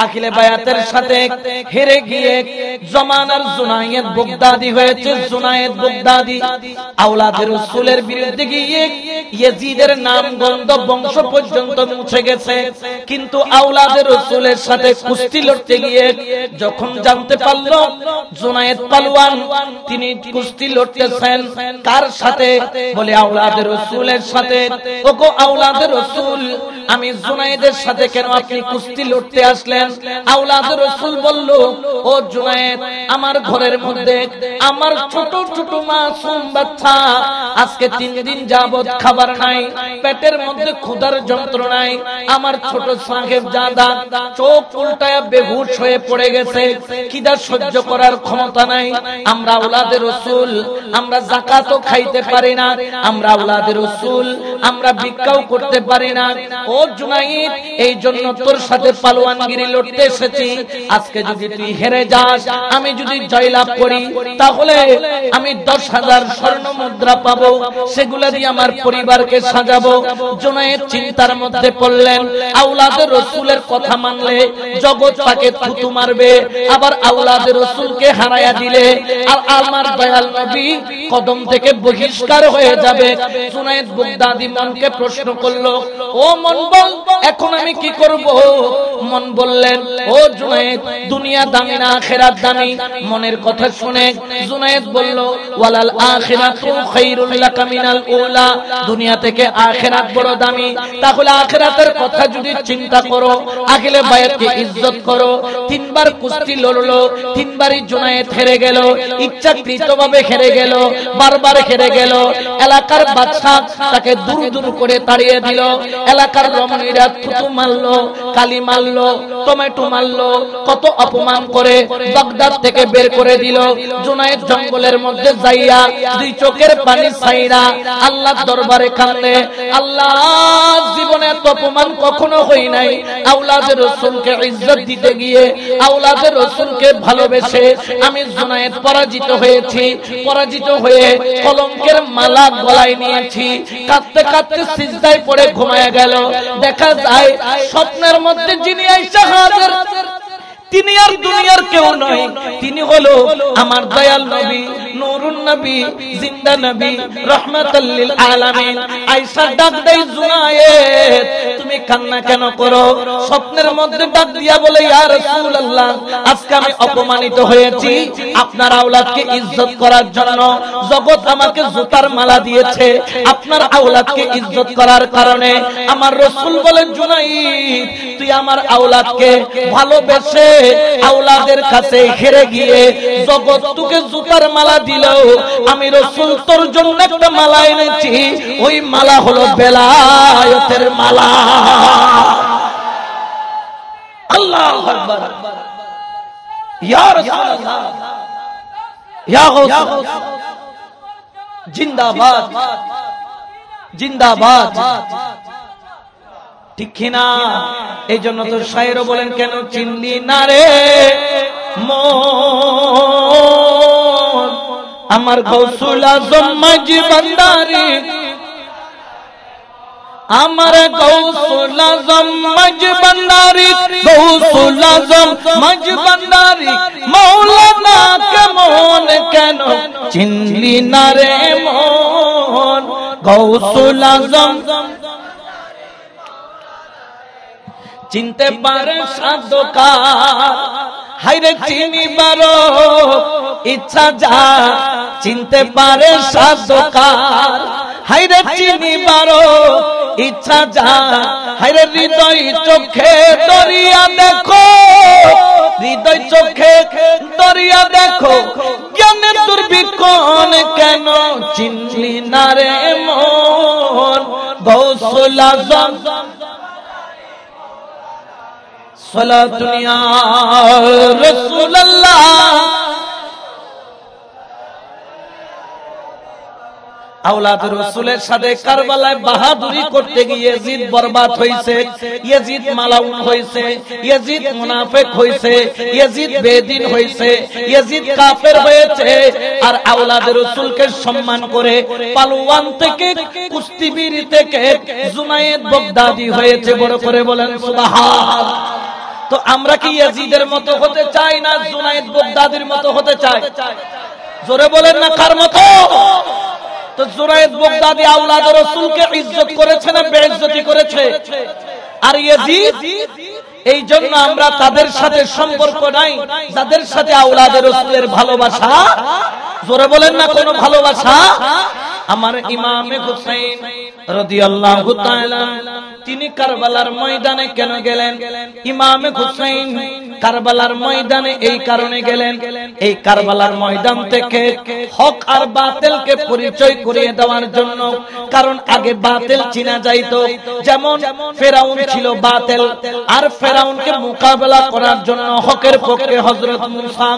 আখিলে বায়াতের সাথে হেরে গিয়ে জমানার জুনায়েদ বাগদাদি হয়েছে। জুনায়েদ বাগদাদি আওলাদে রাসূলের বিরুদ্ধে গিয়ে ইয়াজিদের নাম গন্ধ বংশ পর্যন্ত মুছে গেছে। কিন্তু আওলাদে রাসূলের সাথে কুস্তি লড়তে গিয়ে যখন জানতে পারল জুনায়েদ পালোয়ান তিনি কুস্তি লড়তেছেন কার সাথে, বলে আওলাদে রাসূলের সাথে। ওগো আওলাদে রাসূল, আমি জুনায়েদের সাথে কেন আপনি কুস্তি লড়তে আসলেন? আওলাদে রাসূল বলল, ও জুনায়েদ, আমার ঘরের মধ্যে আমার ছোট ছোট মাসুম বাচ্চা আজকে 3 দিন যাবত খাবার নাই, পেটের মধ্যে ক্ষুধার যন্ত্রণায় আমার ছোট সাহেবজাদা চোখ উল্টায়া বেহুশ হয়ে পড়ে গেছে, খিদা সহ্য করার ক্ষমতা নাই। আমরা আওলাদে রাসূল, আমরা যাকাতও খাইতে পারি না, আমরা আওলাদে রাসূল, আমরা ভিক্ষাও করতে পারি না। ও জুনায়েদ, এই জন্য তোর সাথে পালোয়ানগিরি লড়তে এসেছি। আজকে যদি তুই হেরে যাস, আমি যদি জয়লাভ করি, তাহলে আমি 10,000 স্বর্ণ মুদ্রা পাবো, সেগুলা দিয়ে আমার পরিবারকে সাজাবো। জুনায়েদ চিন্তার মধ্যে পড়লেন, আওলাদে রাসূলের কথা মানলে জগৎ তাকে থুতু মারবে, আবার আওলাদে রাসূলকে হারায়া দিলে আর আমার দয়াল নবী কদম থেকে বহিষ্কার হয়ে যাবে। জুনায়েদ বাগদাদি মনকে প্রশ্ন করলো, ও মন বল, এখন আমি কি করব? মন বললেন, ও জুনায়েদ, দুনিয়া দামি না আখিরাত দামি? মনের কথা শুনে জুনায়েদ বলল, ওয়ালাল আখিরাতু খায়রুল লাকা মিনাল উলা, দুনিয়া থেকে আখিরাত বড় দামি। তাহলে আখিরাতের কথা যদি চিন্তা করো, আখিলে বায়াতকে ইজ্জত করো। 3 বার কুস্তি লড়লো, 3 বারই জুনায়েদ হেরে গেল, ইচ্ছাকৃতভাবে হেরে গেল, বারবার হেরে গেল। এলাকার বাদশা তাকে দূর দূর করে তাড়িয়ে দিল। এলাকার রমণীরা থুতু মারলো, কালি মারলো, টমেটো মারলো, কত অপমান করে বাগদাদ থেকে বের করে দিল। জুনায়েদ জঙ্গলের মধ্যে যাইয়া 2 চোখের পানি ছাইরা আল্লাহর দরবারে কাঁদে, আল্লাহ, জীবনে এত অপমান কখনো হই নাই। আওলাদে রাসূলকে ইজ্জত দিতে গিয়ে, আওলাদে রাসূলকে ভালোবেসে আমি জুনায়েদ পরাজিত হয়েছি। পরাজিত হয়ে কলঙ্কের মালা গলায় নিয়েছি। কাঁদতে কাঁদতে সিজদায় পড়ে ঘুমায় গেল। দেখা যায় স্বপ্নের মধ্যে যিনি আয়েশা হাজির, তিনি আর দুনিয়ার কেউ নয়, তিনি হলো আমার দয়াল নবী, নূরুন নবী, জিন্দা নবী, রাহমাতাল লিল আলামিন। আয়েশা ডাক দেয়, জুনায়েদ, তুমি কান্না কেন করো? স্বপ্নের মধ্যে ডাক দিয়া বলে, ইয়া রাসূলুল্লাহ, আজকে আমি অপমানিত হয়েছি। আপনার আওলাদকে ইজ্জত করার জন্য জগৎ আমাকে জুতার মালা দিয়েছে, আপনার আওলাদকে ইজ্জত করার কারণে আমার রাসূল বলেন, জুনায়েদ, তুই আমার আওলাদকে ভালোবেসে আওলাদের কাছে হেরে গিয়ে জগৎ তোকে জুতার মালা দিল, আমি রাসূল তোর জন্য একটা মালা এনেছি। ওই মালা হলো বেলায়েতের মালা। আল্লাহু আকবার, ইয়া রাসূলুল্লাহ, ইয়া গাউস, জিন্দাবাদ, জিন্দাবাদ, ঠিক কিনা? এই জন্য তো শায়েরও বলেন, কেন চিনলি না রে মন আমার গৌসুল আজম মাঝি ভান্ডারী, আমার গৌসুল আজম মাঝি ভান্ডারী, গৌসুল আজম মাঝি ভান্ডারী, মাওলানা কেমন কেন চিনলি না রে মন গৌসুল আজম চিনতে পারে সাধকার, হাইরে চিনিবার ইচ্ছা যা চিনতে পারে সাধকার, হাইরে চিনিবার ইচ্ছা যা, হাইরে হৃদয় চোখে দরিয়া দেখো, হৃদয় চোখে দরিয়া দেখো, জ্ঞানের দুর্ভিক্ষণ কেন চিনলি না রে মন গৌসুল আজম। সালাতুন ইয়া রাসূলুল্লাহ। আওলাদ রাসূলের সাথে কারবালায় বাহাদুরি করতে গিয়ে ইয়াজিদ বরবাদ হইছে, ইয়াজিদ মালাউন হইছে, ইয়াজিদ মুনাফিক হইছে, ইয়াজিদ বেদিন হইছে, ইয়াজিদ কাফের হয়েছে। আর আওলাদ রাসূলকে সম্মান করে পালোয়ান থেকে, কুস্তিবীর থেকে জুনায়েদ বাগদাদি হয়েছে। বড় করে বলেন সুবহানাল্লাহ। তো আমরা কি ইয়াজিদের মতো হতে চাই না জুনায়েদ বাগদাদির মতো হতে চাই? জোরে বলেন না কার মতো? তো জুনায়েদ বাগদাদি আওলাদ রাসূলকে ইজ্জত করেছে না বেইজ্জতি করেছে? আর ইয়াজিদ, এই জন্য আমরা তাদের সাথে সম্পর্ক নাই যাদের সাথে আওলাদ রাসূলের ভালোবাসা, জোরে বলেন না কোনো ভালোবাসা। আমার ইমামে হুসাইন রাদিয়াল্লাহু তাআলা তিনি কারবালার ময়দানে কেন গেলেন? ইমামে হুসাইন কারবালার ময়দানে এই কারণে গেলেন, এই কারবালার ময়দান থেকে হক আর বাতিলকে পরিচয় করিয়ে দেওয়ার জন্য। কারণ আগে বাতিল চিনা যাইতো, যেমন ফেরাউন ছিল বাতিল, আর ফেরাউনকে মোকাবেলা করার জন্য হকের পক্ষে হযরত মূসা,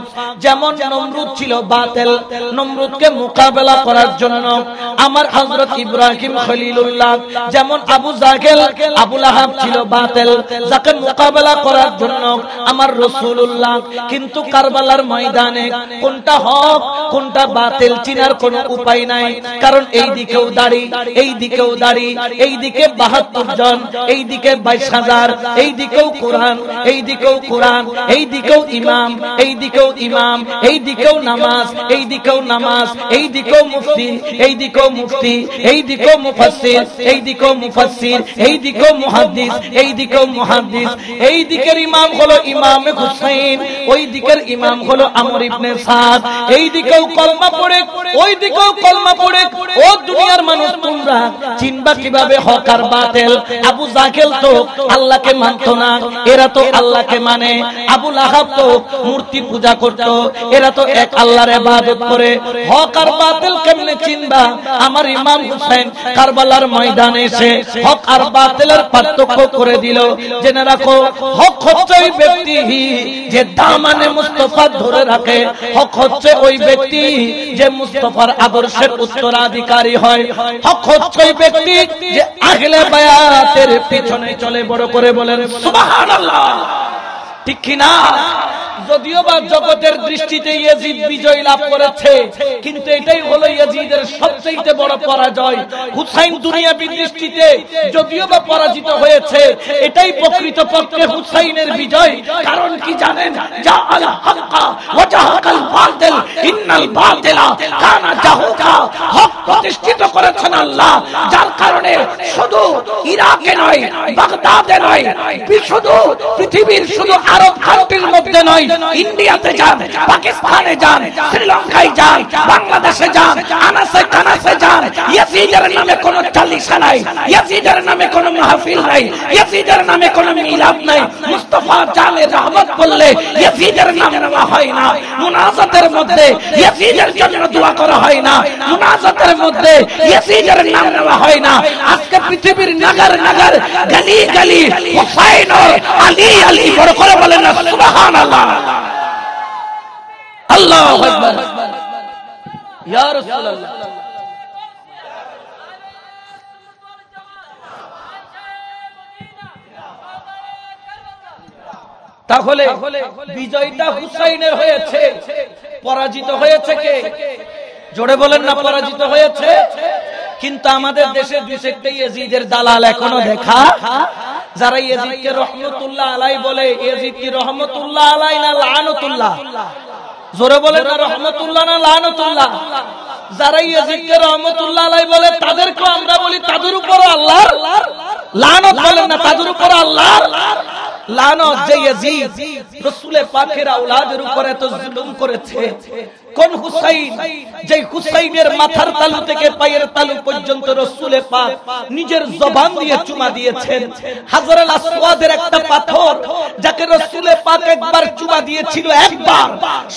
যেমন নমরুদ ছিল বাতিল, নমরুদকে মোকাবেলা করার জন্য আমার হযরত ইব্রাহিম খলিলুল্লাহ, যেমন আবু জাহেল আবু লাহাব ছিল বাতিল, যাকে মোকাবেলা করার জন্য আমার রাসূলুল্লাহ। কিন্তু কারবালার ময়দানে কোনটা হক কোনটা বাতিল চিনার কোনো উপায় নাই, কারণ এই দিকেও দাড়ি, এই দিকেও দাড়ি, এই দিকে ৭২ জন, এই দিকে ২২,০০০, এই দিকেও কোরআন, এই দিকেও কোরআন, এই দিকেও ইমাম, এই দিকেও ইমাম, এই দিকেও নামাজ, এই দিকেও নামাজ, এই দিকেও মুফতি, এই দিকেও মুফতি, এই দিকেও মুফাসসির, এই দিকেও মুফাসসির, এই দিকেও মুহাদ্দিস, এই দিকেও মুহাদ্দিস। এই দিকের ইমাম হলো ইমামে হুসাইন, ওই দিকের ইমাম হলো আমর ইবনে সাদ। এই দিকেও কলমা পড়ে, ওই দিকেও কলমা পড়ে। ও দুনিয়ার মানুষ, তোমরা চিনবা কিভাবে হক আর বাতিল? আবু জাহেল তো আল্লাহকে মানতো না, এরা তো আল্লাহকে মানে। আবু লাহাব তো মূর্তি পূজা করত, এরা তো এক আল্লাহর ইবাদত করে। হক আর বাতিল কেমনে চিনবা? আমার ইমাম হুসাইন কারবালার ময়দানে এসে হক আর বাতিলের পার্থক্য করে দিল। জেনে রাখো, হক হচ্ছে ওই ব্যক্তি যে দামানে মুস্তাফা ধরে রাখে, হক হচ্ছে ওই ব্যক্তি যে মুস্তাফার আদর্শের উত্তরাধিকারী হয়, হক হচ্ছে ওই ব্যক্তি যে আহলে বায়াতের পিছনে চলে। বড় করে বলেন সুবহানাল্লাহ, ঠিক কি না? যদিও বা জগতের দৃষ্টিতে ইয়াজিদ বিজয় লাভ করেছে, কিন্তু এটাই হলো ইয়াজিদের সবচেয়ে বড় পরাজয়। হুসাইন দুনিয়াবী দৃষ্টিতে যদিও বা পরাজিত হয়েছে, এটাই প্রকৃতপক্ষে হুসাইনের বিজয়। কারণ কি জানেন? জাআল হাক্কা ওয়া জাহাকাল বাতিল ইন্নাল বাতিলা কানা জাহুকা। হক প্রতিষ্ঠিত করেছেন আল্লাহ, যার কারণে শুধু ইরাকে নয়, বাগদাদে নয়, শুধু পৃথিবীর শুধু আরব কান্ট্রির মধ্যে নয়, ইন্ডিয়াতে যান, পাকিস্তানে যান, শ্রীলঙ্কায় যান, বাংলাদেশে যান, আনাসে কানাসে যান, ইয়াজিদের নামে কোনো চালিসা নাই, ইয়াজিদের নামে কোনো মাহফিল নাই, ইয়াজিদের নামে কোনো মিলাদ নাই। মুস্তাফা জানে রহমত বললে ইয়াজিদের নাম নেওয়া হয় না, মুনাজাতের মধ্যে ইয়াজিদের জন্য দোয়া করা হয় না, মুনাজাতের মধ্যে ইয়াজিদের নাম নেওয়া হয় না। আজকে পৃথিবীর নগর নগর, গলি গলি হুসাইন আর আলী আলী। বড় করে বলেন না সুবহানাল্লাহ, আল্লাহু আকবার, ইয়া রাসূলুল্লাহ। তাহলে বিজয়টা হুসাইনের হয়েছে, পরাজিত হয়েছে কে? জোরে বলেন না, পরাজিত হয়েছে। কিন্তু আমাদের দেশে দুই একটা ইয়াজিদের দালাল এখনো দেখা, যারা ইয়াজিদকে রহমতুল্লাহ আলাইহি বলে। ইয়াজিদ কি রহমতুল্লাহ আলাইহি না লানতুল্লাহ? জোরে বলেন না, রহমতুল্লাহ না লানতুল্লাহ? যারা ইয়াজিদকে রহমতুল্লাহ আলাইহি বলে তাদেরকে আমরা বলি তাদের উপর আল্লাহর লানত। বলেন না, তাদের উপর আল্লাহর লানত। যে ইয়াজিদ রাসূল পাকের আওলাদের উপর এত জুলুম করেছে, কোন হুসাইন? যে হুসাইনের মাথার তালু থেকে পায়ের তালু পর্যন্ত রাসূল পাক নিজের জবান দিয়ে চুমা দিয়েছেন। হাজরাল আসওয়াদের একটা পাথর, যাকে রাসূল পাক একবার চুমা দিয়েছিল, একবার,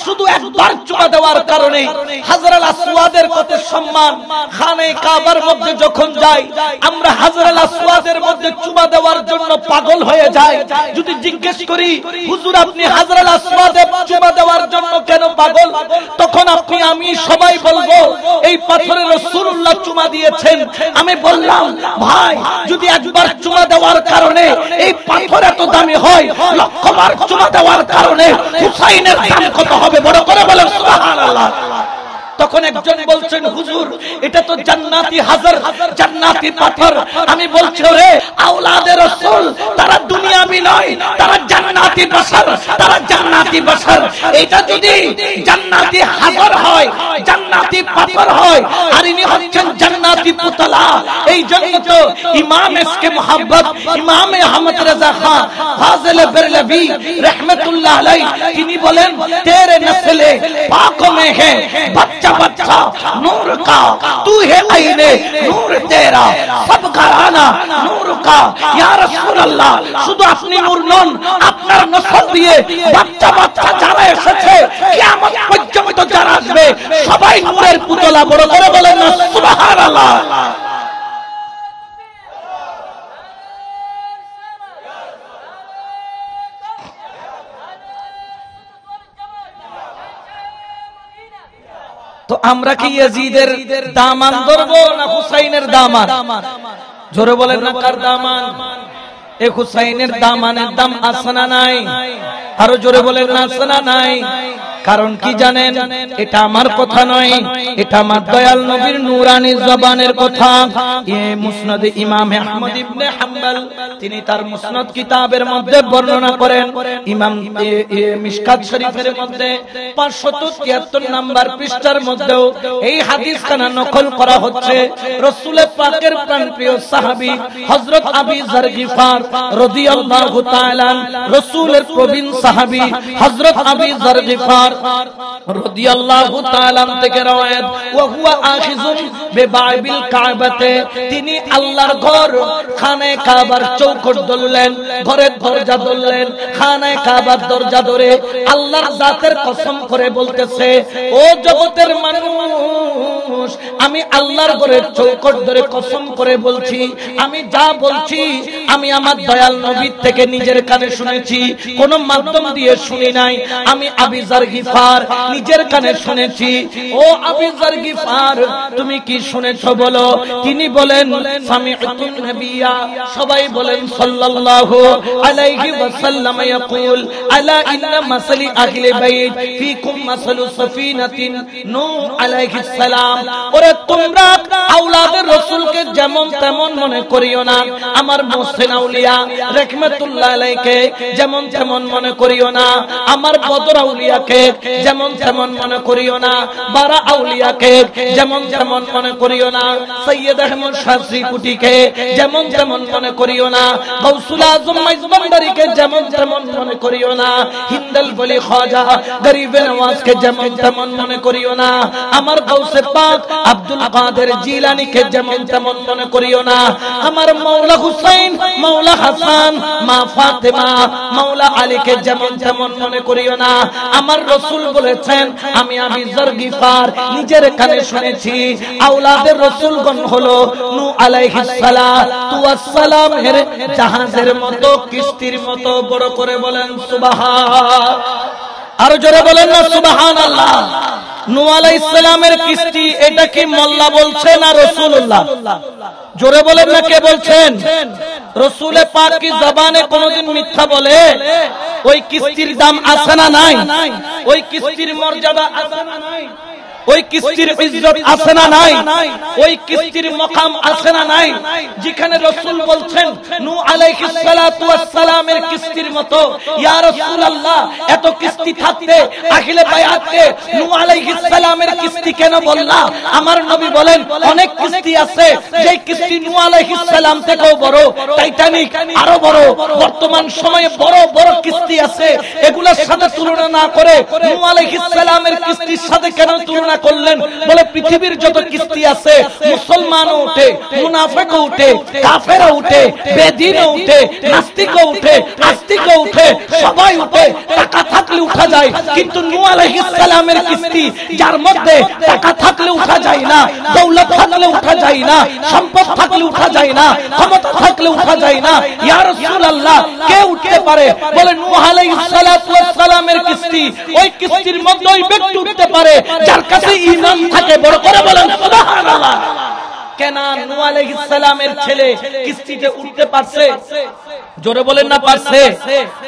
শুধু একবার চুমা দেওয়ার কারণে হাজরাল আসওয়াদের কত সম্মান। খানে কাবার মধ্যে যখন যাই আমরা, হাজরাল আসওয়াদের মধ্যে চুমা দেওয়ার জন্য পাগল হয়ে যাই। যদি জিজ্ঞেস করি, হুজুর আপনি হাজরাল আসওয়াদে চুমা দেওয়ার জন্য কেন পাগল? তখন আপনি আমি সবাই বলবো এই পাথরে রাসূলুল্লাহ চুমা দিয়েছেন। আমি বললাম, ভাই যদি একবার চুমা দেওয়ার কারণে এই পাথর এত দামি হয়, লক্ষবার চুমা দেওয়ার কারণে হুসাইনের দাম কত হবে? বড় করে বলেন সুবহানাল্লাহ। তখন একজন বলছেন হুজুর এটা তো জান্নাতি হাজার জান্নাতি পাথর। আমি বলছি ওরে আওলাদে রাসূল তারা দুনিয়াবি নয়, তারা জান্নাতি বাশার, তারা জান্নাতি বাশার। এটা যদি জান্নাতি হাজার হয়, জান্নাতি পাথর হয়, আর ইনি হচ্ছেন জান্নাতি পুতলা। এই জন্য তো ইমাম ইসকে মোহাব্বত ইমাম আহমদ রাজা খান ফাজিল বেরলভী रहमतुल्लाह अलैह তিনি বলেন तेरे नस्ले पाक में है बच्चा बच्चा नूर का, तू है आईने नूर तेरा सब घराना नूर का। या रसूल अल्लाह শুধু আপনি নূর নন, আপনার নসল দিয়ে বাচ্চা বাচ্চা যারা এসেছে কিয়ামত পর্যন্ত যারা আসবে সবাই নূরের পুতলা। বড় করে বলেন না সুবহানাল্লাহ। তো আমরা কি ইয়াজিদের দামান ধরবো না হুসাইনের দামান? জোরে বলেন না কার দামান? এই হুসাইনের দামানের দাম আছে না নাই? আরো জোরে বলেন না আছে না নাই? কারণ কি জানেন, এটা আমার কথা নয়, এটা আমার দয়াল নবীর নূরানী জবানের কথা। এই মুসনাদ ইমাম আহমদ ইবনে হাম্বল তিনি তার মুসনাদ কিতাবের মধ্যে বর্ণনা করেন। ইমাম মিশকাত শরীফের মধ্যে 573 নাম্বার পৃষ্ঠার মধ্যেও এই হাদিসখানা নকল করা হচ্ছে। রাসূল পাকের প্রাণপ্রিয় সাহাবী হযরত আবী যর গিফার রাদিয়াল্লাহু তাআলা রাসূলের প্রবীণ সাহাবী হযরত আবী যর গিফার রাদিয়াল্লাহু তাআলা থেকে রওয়ায়াত ওয়া হুয়া আখিযুন বিবাবিল কাবাতে, তিনি আল্লাহর ঘর খানে কাবার চৌখট ধরলেন, ঘরের দরজা ধরলেন, খানে কাবার দরজা ধরে আল্লাহর জাতের কসম করে বলতেছে, ও জগতের মানুষ আমি আল্লাহর ঘরের চৌখট ধরে কসম করে বলছি, আমি যা বলছি আমি আমার দয়াল নবীর থেকে নিজের কানে শুনেছি, কোন মাধ্যম দিয়ে শুনি নাই। আমি আবী যর গিফার নিজের কানে শুনেছি। ও আবী যর গিফার তুমি কি শুনেছো বলো? তিনি বলেন সামি'তুন নবিয়্যা, সবাই বলেন সাল্লাল্লাহু আলাইহি ওয়াসাল্লাম ইয়াকুল আলা ইন্না মাসালি আহলি বাইত ফিকুম মাসালু সাফিনাতিন নূহ আলাইহিস সালাম। ওরে তোমরা আওলাদের রাসূলকে যেমন তেমন মনে করিও না, আমার মুহসিন আউলিয়া রাহমাতুল্লাহ আলাইহিকে যেমন তেমন মনে করিও না, আমার বদর আউলিয়াকে যেমন তেমন মনে করিও না, বারা আউলিয়াকে যেমন তেমন মনে করিও না, সৈয়দ আহমদ শাস্ত্রী কুটিকে যেমন তেমন মনে করিও না, গাউসুল আজম মাইজবান্ডারিকে যেমন তেমন মনে করিও না, হিন্দাল বলি খাজা গরিবে নওয়াজকে যেমন তেমন মনে করিও না, আমার গাউসে পাক আব্দুল কাদের জিলানীকে যেমন তেমন মনে করিও না, আমার মাওলা হুসাইন মাওলা হাসান মা ফাতেমা মাওলা আলীকে যেমন তেমন মনে করিও না। আমার রাসূল বলেছেন, আমি আবী যর গিফার নিজের কানে শুনেছি, আওলাদের রাসূলগণ হলো নূহ আলাইহিস সালাতু ওয়াস সালাম এর জাহাজের মতো, কিস্তির মতো। বড় করে বলেন সুবহান, আর জোরে বলেন না সুবহানাল্লাহ। নূহ আলাইহিস সালামের কিস্তি, এটা কি মোল্লা বলছেন না রাসূলুল্লাহ? জোরে বলেন না কে বলছেন? রাসূল পাক কি জবানে কোনদিন মিথ্যা বলে? ওই কিস্তির দাম আছে না নাই? ওই কিস্তির মর্যাদা আছে না নাই? ওই কিস্তির ইজ্জত আছে না নাই? ওই কিস্তির মাকাম আছে না নাই? যেখানে রাসূল বলছেন নূহ আলাইহিস সালাতু ওয়াস সালামের কিস্তির মতো, ইয়া রাসূলুল্লাহ এত কিস্তি থাকতে আখিলে বায়াতে নূহ আলাইহিস সালামের কিস্তি কেন বললা? আমার নবী বলেন অনেক কিস্তি আছে যে কিস্তি নূহ আলাইহিস সালাম থেকেও বড়, টাইটানিক আরো বড়, বর্তমান সময়ে বড় বড় কিস্তি আছে, এগুলোর সাথে তুলনা না করে নূহ আলাইহিস সালামের কিস্তির সাথে কেন তুলনা করলেন? বলে পৃথিবীর যত কিস্তি আছে মুসলমানও উঠে, মুনাফিকও উঠে, কাফেরও উঠে, বেদিনও উঠে, নাস্তিকও উঠে, আস্তিকও উঠে, সবাই উঠে। টাকা থাকলে উঠা যায়, কিন্তু নূহ আলাইহিস সালামের কিস্তি যার মধ্যে টাকা থাকলে উঠা যায় না, দৌলত থাকলে উঠা যায় না, সম্পদ থাকলে উঠা যায় না, ক্ষমতা থাকলে উঠা যায় না। ইয়া রাসূলুল্লাহ কে উঠতে পারে? বলে নূহ আলাইহিস সালাতু ওয়াস সালামের কিস্তি, ওই কিস্তির মধ্যে ওই ব্যক্তি উঠতে পারে যার কাছে ঈমান থাকে। বড় করে বলেন সুবহানাল্লাহ। কেনান নূহ আলাইহিস সালামের ছেলে কিস্তিতে উঠতে পারছে? জোরে বলেন না পারছে?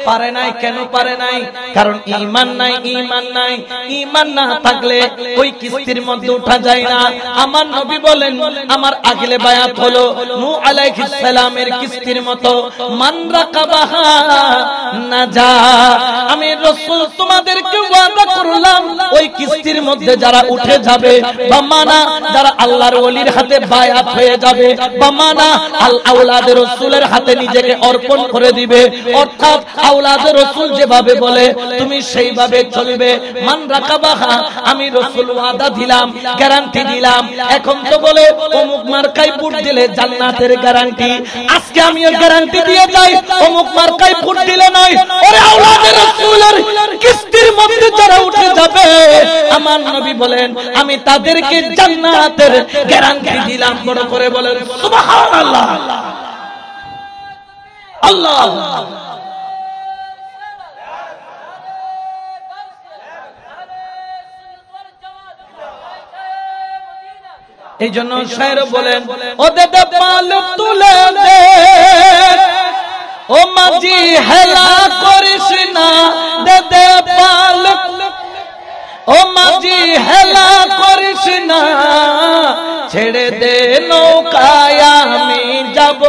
পারে নাই। কেন পারে নাই? কারণ ঈমান নাই। ঈমান নাই। ঈমান না থাকলে ওই কিস্তির মধ্যে উঠা যায় না। আমার নবী বলেন, আমার আগলে বায়াত হলো নূহ আলাইহিস সালামের কিস্তির মতো, মান রাকাবাহা নাজা। আমি রাসূল তোমাদেরকে ওয়াদা করলাম ওই কিস্তির মধ্যে যারা উঠে যাবে, বা মানা যারা আল্লাহর ওলির হাতে বায়াত হয়ে যাবে, বা মানা আল আওলাদের রাসূলের হাতে নিজেকে অর্পণ করে দিবে, অর্থাৎ আওলাদের রাসূল যেভাবে বলে তুমি সেইভাবে চলবে। মান রাকাবাহা, আমি রাসূল ওয়াদা দিলাম, গ্যারান্টি দিলাম। এখন তো বলে অমুক মার্কায় ভোট দিলে জান্নাতের গ্যারান্টি। আজকে আমি ওই গ্যারান্টি দিয়ে যাই, অমুক মার্কায় ভোট দিলে নয়, ওরে আওলাদের রাসূলের কিস্তির মধ্যে যারা উঠে যাবে, আমার নবী বলেন আমি তাদেরকে জান্নাতের গ্যারান্টি দিলাম। বড় করে বলেন সুবহানাল্লাহ। আল্লাহ এই জন্য শায়ের বলেন, ও দেদে পাল তুলে দে, ও মাঝি হেলা করিস না, দেদে পাল, ও মাঝি হেলা করিস না, ছেড়ে দে নৌকায় আমি যাব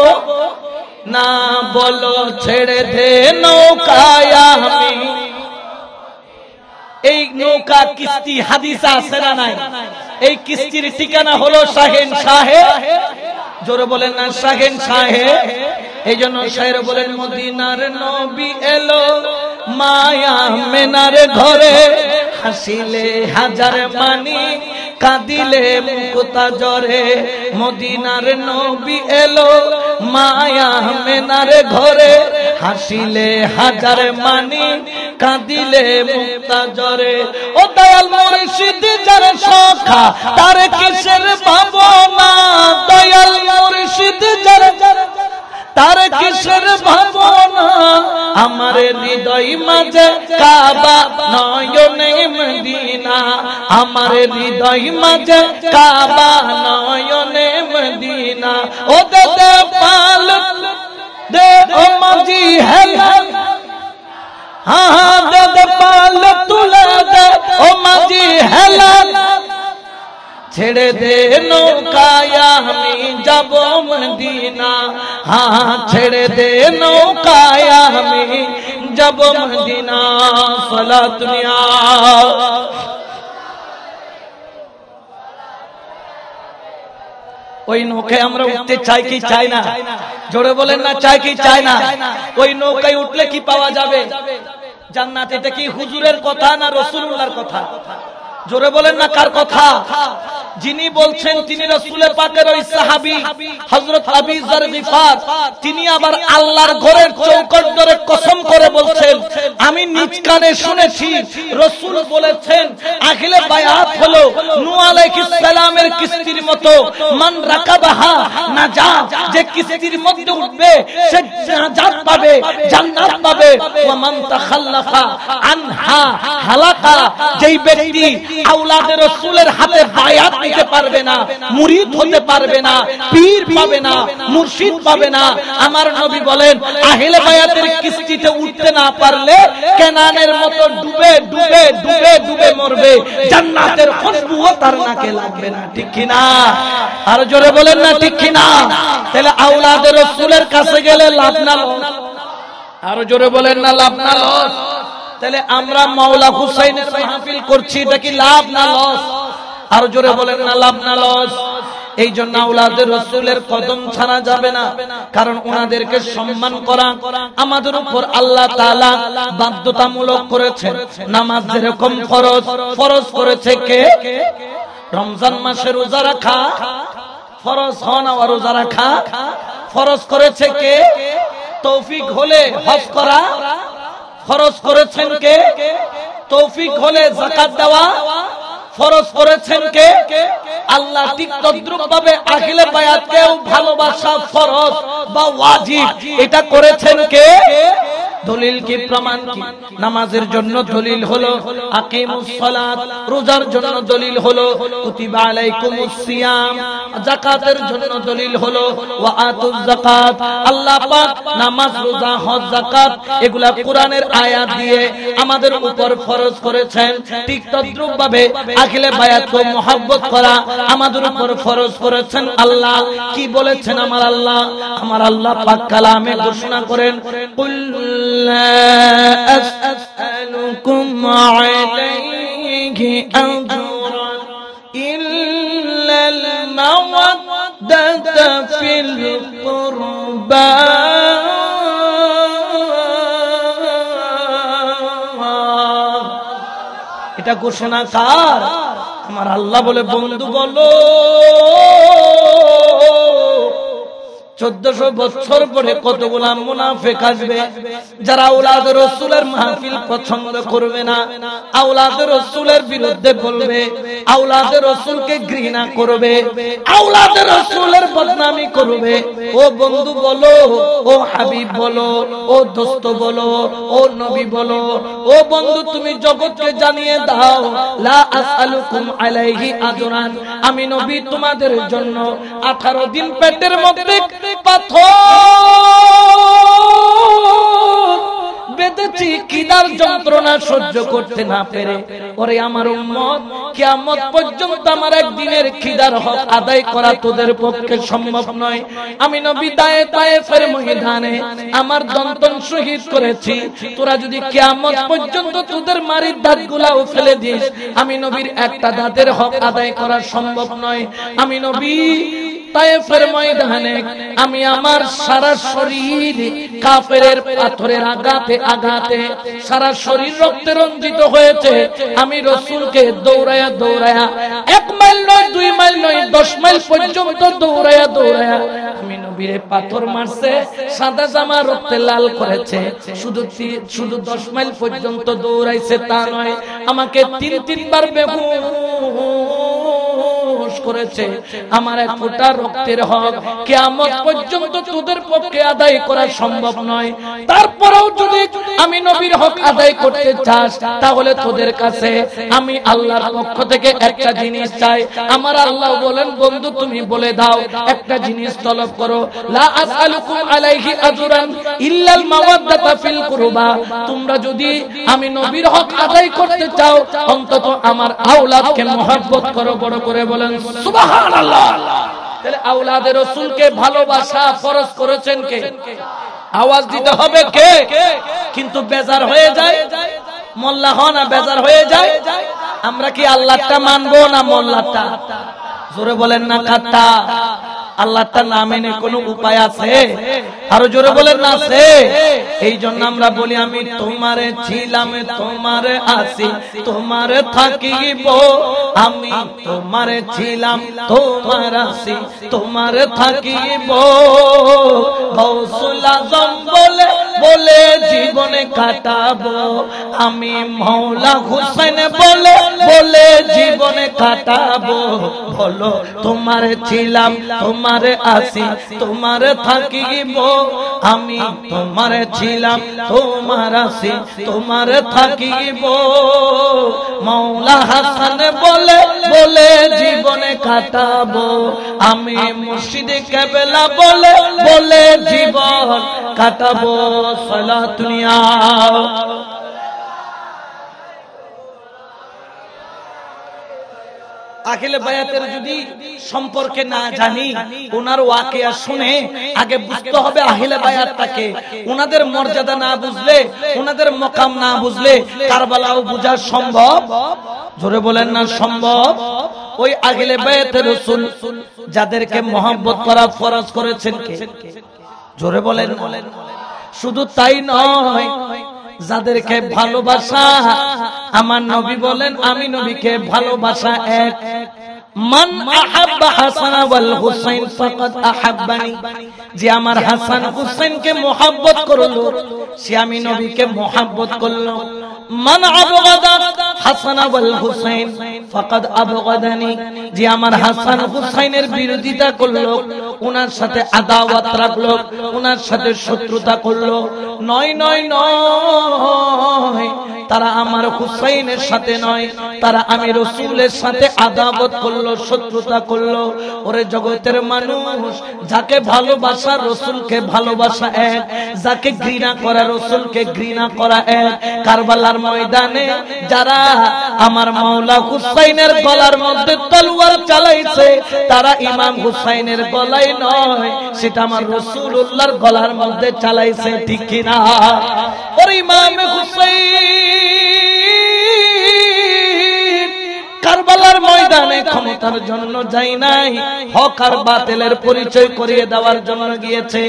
না, বলো ছেড়ে দে নৌকায় আমি। এই নৌকা কিস্তি হাদিসে আছে না নাই? এই কিস্তির ঠিকানা হলো শাহেন শাহে। জোরে বলেন না শাহেন শাহে। এই জন্য শায়ের বলেন, মদিনার নবী এলো মায়া মেনার ঘরে, হাসিলে হাজার মানি, কাঁদিলে মুক্তা জরে। মদিনার নবী এলো মায়া মেনার ঘরে, হাসিলে হাজার মানি, কাঁদিলে মুক্তা জরে। ও দয়াল মুর্শিদ যার সখা, তার কিসের ভাবনা? দয়াল মুর্শিদ যার, তার কিসের ভাবনা? আমার হৃদয় মাঝে কাবা নয়নে মদিনা, আমার হৃদয় মাঝে কাবা নয়নে মদিনা। ও দে পাল দে, ও মাঝি হেলা, হ্যাঁ দে পাল তুলে দে, ও মাঝি হেলা, ছেড়ে দে নৌকায় আমি যাব মদিনা, হ্যাঁ ছেড়ে দে নৌকায় আমি যাব মদিনা। সালাত নিয়া ওই নৌকায় আমরা উঠতে চাই কি চাই না? জোরে বলেন না চাই কি চাই না? ওই নৌকায় উঠলে কি পাওয়া যাবে? জান্নাত। এটা কি হুজুরের কথা না রাসূলুল্লাহর কথা? জোরে বলেন না কার কথা? যিনি বলছেন তিনি রাসূলের পাকের ওই সাহাবী হযরত আবু যর গিফার। তিনি আবার আল্লাহর ঘরের চৌকাঠ ধরে কসম করে বলছেন, আমি নিজ কানে শুনেছি রাসূল বলেছেন আখিলে বায়াত হলো নূহ আলাইহিস সালামের কিস্তির মতো, মান রাকাবাহা নাজাত, যে কিস্তির মধ্যে উঠবে সে নাজাত পাবে, জান্নাত পাবে। ওয়া মান তাখাল্লাফা আনহা হালাকা, যেই ব্যক্তি আওলাদের রাসূলের হাতে বায়াত নিতে পারবে না, মুরিদ হতে পারবে না, পীর পাবে না, মুর্শিদ পাবে না, আমার নবী বলেন আহলে বায়াতের কিস্তিতে উঠতে না পারলে কেনানের মতো ডুবে ডুবে ডুবে ডুবে মরবে, জান্নাতের খুশবুও তার নাকে লাগবে না। ঠিক কি না? আর জোরে বলেন না ঠিক কি না? তাহলে আওলাদের রাসূলের কাছে গেলে লাভ না লস? আর জোরে বলেন না লাভ না লস? তাহলে আমরা মাওলা হুসাইনের মাহফিল করছি, এটা কি লাভ না লস? আর জোরে বলেন না লাভ না লস? এই জন্য আওলাদের রাসূলের কদম ছাড়া যাবে না, কারণ ওনাদেরকে সম্মান করা আমাদের উপর আল্লাহ তাআলা বাধ্যতামূলক করেছেন। নামাজ যেরকম ফরজ, ফরজ করেছে কে? রমজান মাসে রোজা রাখা ফরজ, হন আর রোজা রাখা ফরজ করেছে কে? তৌফিক হলে হজ করা ফরজ করেছেন কে? তৌফিক হলে যাকাত দেওয়া ফরজ করেছেন কে? আল্লাহ। ঠিক তদ্রুপ ভাবে আখিলে বায়াতকেও ভালোবাসা ফরজ বা ওয়াজিব, এটা করেছেন কে? দলিল কি, প্রমাণ কি? নামাজের জন্য দলিল হলো আকিমুস সালাত, রোজার জন্য দলিল হলো কুতিবা আলাইকুমুস সিয়াম, যাকাতের জন্য দলিল হলো ওয়া আতুজ যাকাত। আল্লাহ পাক নামাজ, রোজা, হজ, যাকাত এগুলা কোরআনের আয়াত দিয়ে আমাদের উপর ফরজ করেছেন। ঠিক তদ্রূপ ভাবে আখিলে বায়াতকে মহব্বত করা আমাদের উপর ফরজ করেছেন। আল্লাহ কি বলেছেন? আমার আল্লাহ পাক কালামে ঘোষণা করেন, কুল লা আসআলুকুম আলাইহি আজরান ইল্লাল মাওয়াদ্দাতা ফিল কুরবা। এটা ঘোষণা কার? আমার আল্লাহ বলে, বন্ধু বলো 1400 বছর পরে কতগুলা মুনাফিক আসবে যারা আওলাদ রাসূলের মাহফিল পছন্দ করবে না, আওলাদ রাসূলের বিরুদ্ধে বলবে, আওলাদ রাসূলকে ঘৃণা করবে, আওলাদ রাসূলের বদনামি করবে। ও বন্ধু বলো, ও হাবিব বলো, ও দোস্ত বলো, ও নবী বলো, ও বন্ধু তুমি জগৎকে জানিয়ে দাও, লা আসআলুকুম আলাইহি আজরান, আমি নবী তোমাদের জন্য 18 দিন পেটের মধ্যে পাথর বেঁধেছি খিদার যন্ত্রণা সহ্য করতে না পেরে। ওরে আমার উম্মত, কিয়ামত পর্যন্ত আমার একদিনের খিদার হক আদায় করা তোদের পক্ষে সম্ভব নয়। আমি নবী তায়েফের ময়দানে আমার দন্তন শহীদ করেছি। তোরা যদি কিয়ামত পর্যন্ত তোদের মারির দাঁতগুলাও ফেলে দিস, আমি নবীর একটা দাঁতের হক আদায় করা সম্ভব নয়। আমি নবী তায়েফের ময়দানে আমি আমার সারা শরীর কাফেরের পাথরের আঘাতে আঘাতে সারা শরীর রক্তে রঞ্জিত হয়েছে। আমি রাসূলকে দৌড়ায়া দৌড়ায়া 1 মাইল নয়, 2 মাইল নয়, 10 মাইল পর্যন্ত দৌড়ায়া দৌড়ায়া আমি নবীরে পাথর মারছে, সাদা জামা রক্তে লাল করেছে। শুধু 10 মাইল পর্যন্ত দৌড়াইছে তা নয়, আমাকে 3 বার বেহুশ করেছে। আমার এক ফোঁটা রক্তের হক কিয়ামত পর্যন্ত তোদের পক্ষে আদায় করা সম্ভব নয়। তারপরেও যদি আমি নবীর হক আদায় করতে চাস, তাহলে তোদের কাছে আমি আল্লাহর পক্ষ থেকে একটা জিনিস চাই। আমার আল্লাহ বলেন, বন্ধু তুমি বলে দাও, একটা জিনিস তলব করো, লা আসআলুকুম আলাইহি আজরান ইল্লাল মাওয়াদ্দাতা ফিল কুরবা। তোমরা যদি আমি নবীর হক আদায় করতে চাও, অন্তত আমার আওলাদকে মহব্বত করো। বড় করে বলেন সুবহানাল্লাহ। তাহলে আওলাদে রাসূলকে ভালোবাসা ফরজ করেছেন কে? আওয়াজ দিতে হবে কে? কিন্তু বেজার হয়ে যায়, মোল্লা হয় না, বেজার হয়ে যায়। আমরা কি আল্লাহটা মানবো না মোল্লাটা? জোরে বলেন না কাটটা। আল্লাহটা না মেনে কোনো উপায় আছে? আরো জোরে বলেন না আছে? এই জন্য আমরা বলি, আমি তোমারে ছিলাম, তোমারে আছি, তোমারে থাকিব। আমি তোমারে ছিলাম, তোমার আছি, তোমারে থাকিব। গৌসুল আজম বলে বলে জীবনে কাটাবো, আমি মওলা হুসেন বলে বলে জীবনে কাটাবো। বলো তোমারে ছিলাম, তোমারে আছি, তোমারে থাকিব। আমি তোমারে ছিলাম, তোমার আছি, তোমারে থাকিব। মওলা হাসান বলে বলে জীবনে কাটাবো, আমি মুর্শিদ কেবলা বলে বলে জীবন কাটাবো। সালাতুনিয়া আখিলে বায়াতের যদি সম্পর্কে না জানি, ওনার ওয়াকিয়া শুনে আগে বুঝতে হবে আখিলে বায়াতটাকে। ওনাদের মর্যাদা না বুঝলে, ওনাদের মকাম না বুঝলে কারবালাও বোঝা সম্ভব? জোরে বলেন না সম্ভব? ওই আখিলে বায়াতের রাসূল যাদেরকে মহব্বত করা ফরজ করেছেন কে? জোরে বলেন। শুধু তাই নয়, যাদেরকে ভালোবাসা, আমার নবী বলেন আমি নবীকে ভালোবাসা এক। মান আহাব্বা হাসান ওয়াল হুসাইন ফাকাদ আহাব্বানি, যে আমার হাসান হুসাইনকে মোহাব্বত করলো সে আমি নবীকে মোহাব্বত করলো। মান আবগাদা হাসান ওয়াল হুসাইন ফাকাদ আবগাদানি, যে আমার হাসান হুসাইনের বিরোধিতা করলো, ওনার সাথে আদাওয়াত রাখলো, ওনার সাথে শত্রুতা করলো, নয় নয় নয়, তারা আমার হুসাইনের সাথে নয়, তারা আমি রাসূলের সাথে আদাওয়াত করলো, শত্রুতা করলো। ওরে জগতের মানুষ, যাকে ভালোবাসা রাসূলকে ভালোবাসা এক, যাকে ঘৃণা করা রাসূলকে ঘৃণা করা এক। কারবালার ময়দানে যারা আমার মাওলা হুসাইনের গলার মধ্যে তলোয়ার চালাইছে, তারা ইমাম হুসাইনের গলায় নয়, সেটা আমার রাসূলুল্লাহর গলার মধ্যে চালাইছে, ঠিক কিনা? ওরে ইমাম হুসাইন কারবালার ময়দানে ক্ষমতার জন্য যাই নাই, হক আর বাতিলের পরিচয় করিয়ে দেওয়ার জন্য গিয়েছে।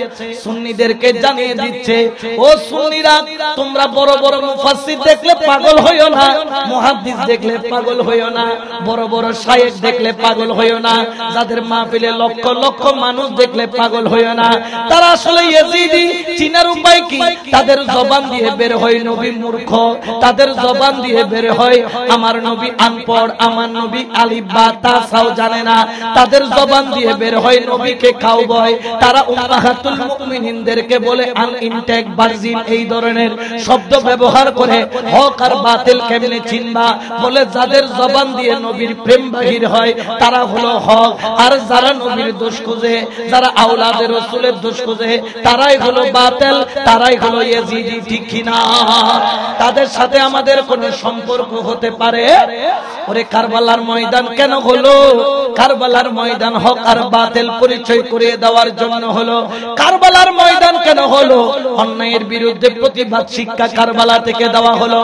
সুন্নিদেরকে জানিয়ে দিচ্ছে, ও সুন্নিরা, তোমরা বড় বড় মুফাসসির দেখলে পাগল হইও না, মুহাদ্দিস দেখলে পাগল হইও না, বড় বড় শায়েখ দেখলে পাগল হইও না, যাদের মাহফিলে লক্ষ লক্ষ মানুষ দেখলে পাগল হইও না। তারা আসলে ইয়েজিদি। চিনার উপায় কি? তাদের জবান দিয়ে বের হয় নবী মূর্খ, তাদের জবান দিয়ে বের হয় আমার নবী আনপড়, আমার নবী আলিফ বা তা সাও জানে না, তাদের জবান দিয়ে বের হয় নবীকে খাও বয়। তারা উম্মাহাতুল মুমিনিনদেরকে বলে আনইনটেক ভার্জিন, এই ধরনের শব্দ ব্যবহার করে হক আর বাতিল কেমনে চিনবা? বলে যাদের জবান দিয়ে নবীর প্রেম বাহির হয় তারা হলো হক, আর যারা নবীর দোষ খুঁজে, যারা আওলাদের রাসূলের দোষ খুঁজে, তারাই হলো বাতিল, তারাই হলো ইয়েজিদি, ঠিক কিনা? তাদের সাথে আমাদের কোনো সম্পর্ক হতে পারে? ওরে কারবালার ময়দান কেন হলো? কারবালার ময়দান হক আর বাতিল পরিচয় করিয়ে দেওয়ার জন্য হলো। কারবালার ময়দান কেন হলো? অন্যায়ের বিরুদ্ধে প্রতিবাদ শিক্ষা কারবালা থেকে দেওয়া হলো।